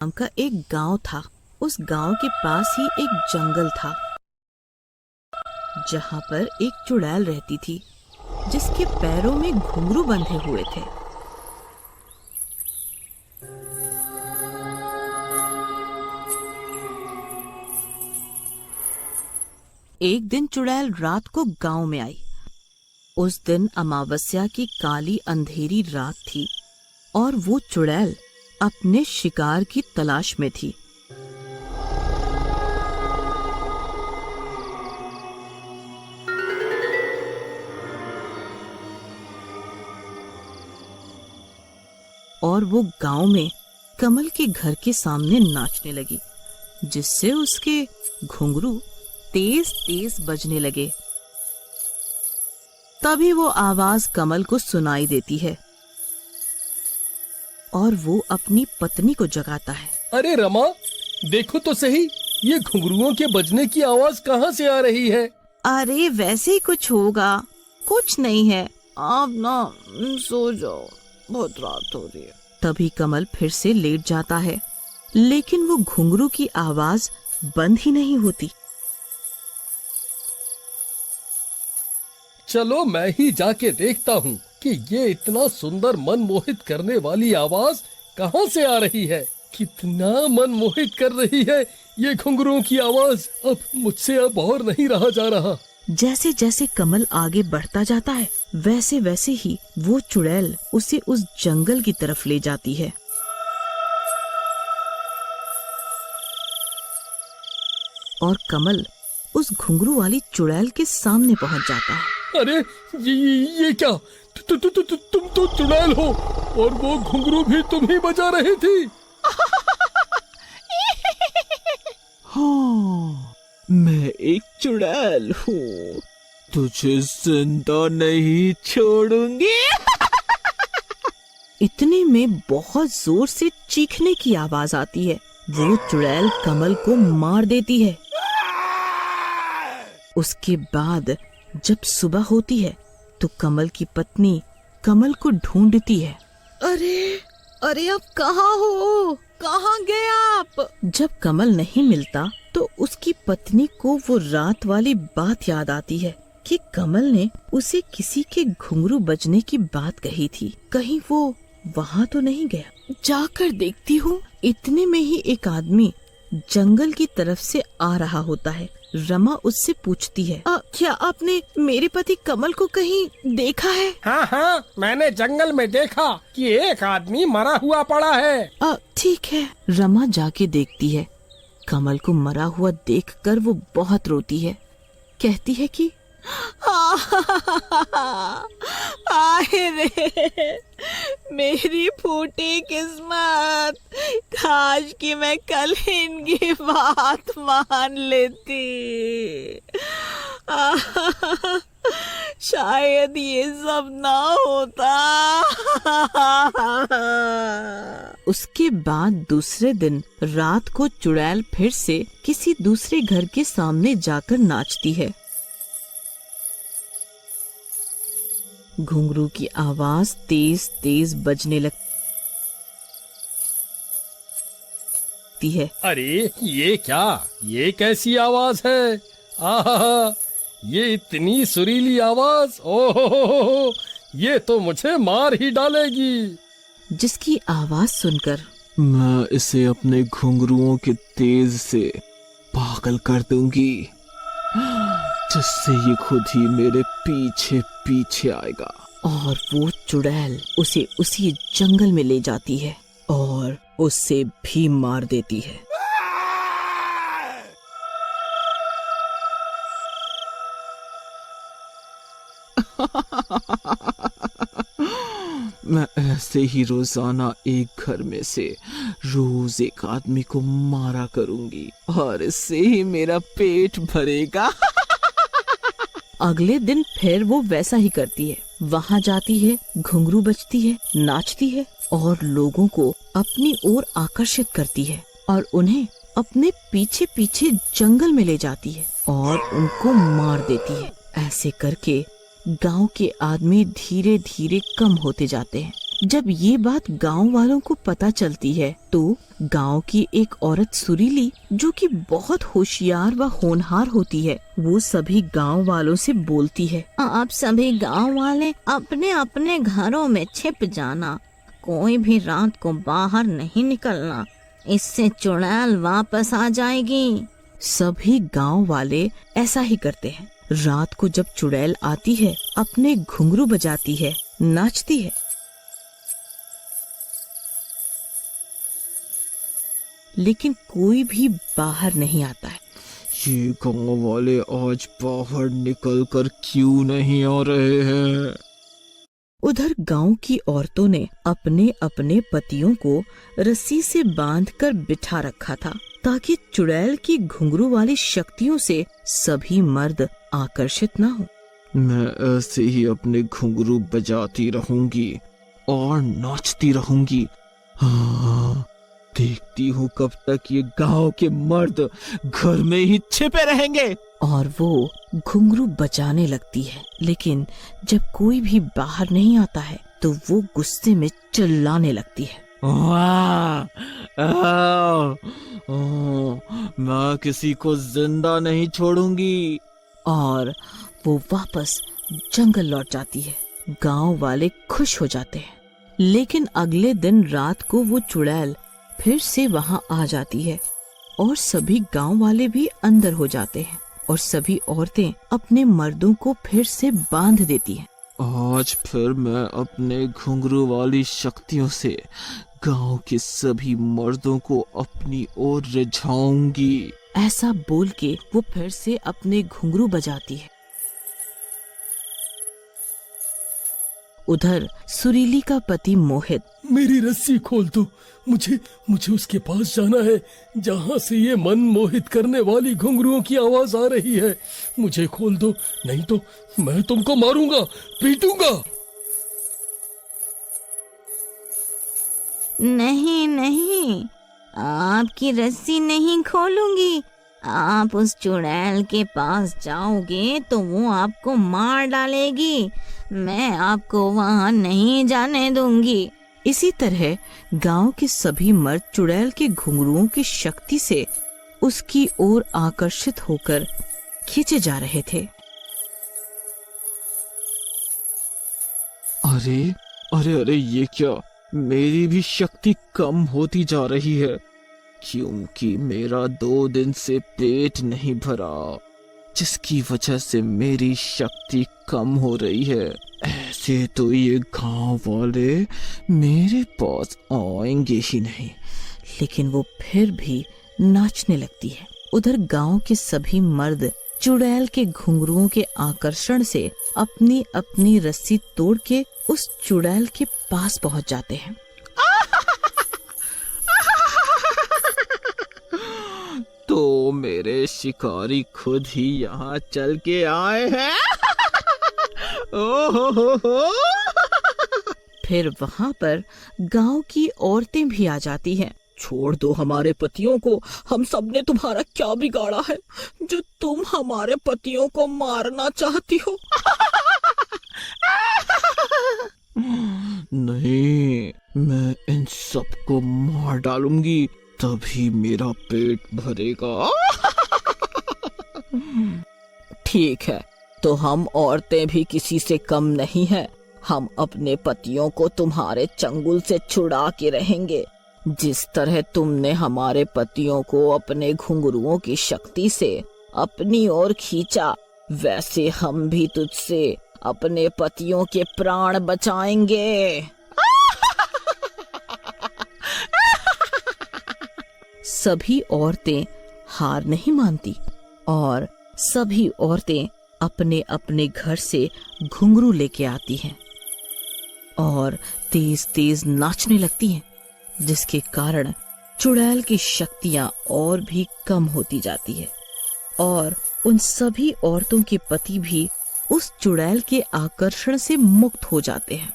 नाम का एक गांव था। उस गांव के पास ही एक जंगल था जहां पर एक चुड़ैल रहती थी जिसके पैरों में घुंघरू बंधे हुए थे। एक दिन चुड़ैल रात को गांव में आई। उस दिन अमावस्या की काली अंधेरी रात थी और वो चुड़ैल अपने शिकार की तलाश में थी। और वो गांव में कमल के घर के सामने नाचने लगी, जिससे उसके घुंघरू तेज तेज बजने लगे। तभी वो आवाज कमल को सुनाई देती है और वो अपनी पत्नी को जगाता है। अरे रमा, देखो तो सही, ये घुंघरुओं के बजने की आवाज कहाँ से आ रही है? अरे वैसे ही कुछ होगा, कुछ नहीं है, आप ना सो जाओ, बहुत रात हो रही है। तभी कमल फिर से लेट जाता है, लेकिन वो घुंघरू की आवाज बंद ही नहीं होती। चलो मैं ही जाके देखता हूँ कि ये इतना सुंदर मन मोहित करने वाली आवाज कहाँ से आ रही है। कितना मन मोहित कर रही है ये घुंघरुओं की आवाज। अब मुझसे अब और नहीं रहा जा रहा। जैसे जैसे कमल आगे बढ़ता जाता है, वैसे वैसे ही वो चुड़ैल उसे उस जंगल की तरफ ले जाती है। और कमल उस घुंघरू वाली चुड़ैल के सामने पहुंच जाता है। अरे ये क्या? तुम तो चुड़ैल हो और वो घुंघरू भी तुम ही बजा रही थी। हाँ, मैं एक चुड़ैल हूँ, तुझे जिंदा नहीं छोड़ूंगी। इतने में बहुत जोर से चीखने की आवाज आती है। वो चुड़ैल कमल को मार देती है। उसके बाद जब सुबह होती है तो कमल की पत्नी कमल को ढूंढती है। अरे आप कहाँ हो? कहाँ गए आप? जब कमल नहीं मिलता तो उसकी पत्नी को वो रात वाली बात याद आती है कि कमल ने उसे किसी के घुंघरू बजने की बात कही थी। कहीं वो वहाँ तो नहीं गया। जाकर देखती हूँ। इतने में ही एक आदमी जंगल की तरफ से आ रहा होता है। रमा उससे पूछती है, क्या आपने मेरे पति कमल को कहीं देखा है? हाँ, मैंने जंगल में देखा कि एक आदमी मरा हुआ पड़ा है। ठीक है। रमा जाके देखती है। कमल को मरा हुआ देखकर वो बहुत रोती है। कहती है कि आए रे मेरी फूटी किस्मत, काश कि मैं कल इनकी बात मान लेती। शायद ये सब ना होता। उसके बाद दूसरे दिन रात को चुड़ैल फिर से किसी दूसरे घर के सामने जाकर नाचती है। घुंघरू की आवाज तेज तेज बजने लगती है। अरे ये क्या? ये कैसी आवाज है? आहा, ये इतनी सुरीली आवाज! ओहो, ये तो मुझे मार ही डालेगी। जिसकी आवाज सुनकर मैं इसे अपने घुंघरुओं के तेज से पागल कर दूंगी, जिससे ये खुद ही मेरे पीछे पीछे आएगा। और वो चुड़ैल उसे उसी जंगल में ले जाती है और उससे भी मार देती है। मैं ऐसे ही रोजाना एक घर में से रोज एक आदमी को मारा करूंगी और इससे ही मेरा पेट भरेगा। अगले दिन फिर वो वैसा ही करती है। वहाँ जाती है, घुंघरू बजती है, नाचती है और लोगों को अपनी ओर आकर्षित करती है और उन्हें अपने पीछे पीछे जंगल में ले जाती है और उनको मार देती है। ऐसे करके गांव के आदमी धीरे धीरे कम होते जाते हैं। जब ये बात गांव वालों को पता चलती है तो गांव की एक औरत सुरीली, जो कि बहुत होशियार व होनहार होती है, वो सभी गांव वालों से बोलती है, आप सभी गांव वाले अपने अपने घरों में छिप जाना, कोई भी रात को बाहर नहीं निकलना, इससे चुड़ैल वापस आ जाएगी। सभी गांव वाले ऐसा ही करते हैं। रात को जब चुड़ैल आती है, अपने घुंघरू बजाती है, नाचती है, लेकिन कोई भी बाहर नहीं आता है। ये गांव वाले आज बाहर निकल कर क्यों नहीं आ रहे हैं? उधर गांव की औरतों ने अपने अपने पतियों को रस्सी से बांधकर बिठा रखा था, ताकि चुड़ैल की घुंघरू वाली शक्तियों से सभी मर्द आकर्षित न हो। मैं ऐसे ही अपने घुंघरू बजाती रहूंगी और नाचती रहूंगी। हाँ, देखती हूँ कब तक ये गांव के मर्द घर में ही छिपे रहेंगे। और वो घुंघरू बजाने लगती है, लेकिन जब कोई भी बाहर नहीं आता है तो वो गुस्से में चिल्लाने लगती है, वाह! मैं किसी को जिंदा नहीं छोड़ूंगी। और वो वापस जंगल लौट जाती है। गांव वाले खुश हो जाते हैं, लेकिन अगले दिन रात को वो चुड़ैल फिर से वहां आ जाती है और सभी गांव वाले भी अंदर हो जाते हैं और सभी औरतें अपने मर्दों को फिर से बांध देती हैं। आज फिर मैं अपने घुंघरू वाली शक्तियों से गांव के सभी मर्दों को अपनी ओर रिझाऊंगी। ऐसा बोल के वो फिर से अपने घुंघरू बजाती है। उधर सुरीली का पति मोहित, मेरी रस्सी खोल दो, मुझे उसके पास जाना है जहाँ से ये मन मोहित करने वाली घुंघरुओं की आवाज आ रही है। मुझे खोल दो, नहीं तो मैं तुमको मारूंगा, पीटूंगा। नहीं नहीं, आपकी रस्सी नहीं खोलूंगी। आप उस चुड़ैल के पास जाओगे तो वो आपको मार डालेगी। मैं आपको वहां नहीं जाने दूंगी। इसी तरह गांव के सभी मर्द चुड़ैल के घुंघरुओं की शक्ति से उसकी ओर आकर्षित होकर खींचे जा रहे थे। अरे अरे अरे, ये क्या? मेरी भी शक्ति कम होती जा रही है, क्योंकि मेरा 2 दिन से पेट नहीं भरा, जिसकी वजह से मेरी शक्ति कम हो रही है। ऐसे तो ये गांव वाले मेरे पास आएंगे ही नहीं। लेकिन वो फिर भी नाचने लगती है। उधर गांव के सभी मर्द चुड़ैल के घुंघरुओं के आकर्षण से अपनी अपनी रस्सी तोड़ के उस चुड़ैल के पास पहुंच जाते हैं। तो मेरे शिकारी खुद ही यहाँ चल के आए हैं। ओहो। फिर वहाँ पर गांव की औरतें भी आ जाती हैं। छोड़ दो हमारे पतियों को, हम सब ने तुम्हारा क्या बिगाड़ा है जो तुम हमारे पतियों को मारना चाहती हो? नहीं, मैं इन सबको मार डालूंगी, तभी मेरा पेट भरेगा। ठीक है, तो हम औरतें भी किसी से कम नहीं हैं। हम अपने पतियों को तुम्हारे चंगुल से छुड़ा के रहेंगे। जिस तरह तुमने हमारे पतियों को अपने घुंघरुओं की शक्ति से अपनी ओर खींचा, वैसे हम भी तुझसे अपने पतियों के प्राण बचाएंगे। सभी औरतें हार नहीं मानती और सभी औरतें अपने अपने घर से घुंघरू लेके आती हैं और तेज तेज नाचने लगती हैं, जिसके कारण चुड़ैल की शक्तियां और भी कम होती जाती है और उन सभी औरतों के पति भी उस चुड़ैल के आकर्षण से मुक्त हो जाते हैं।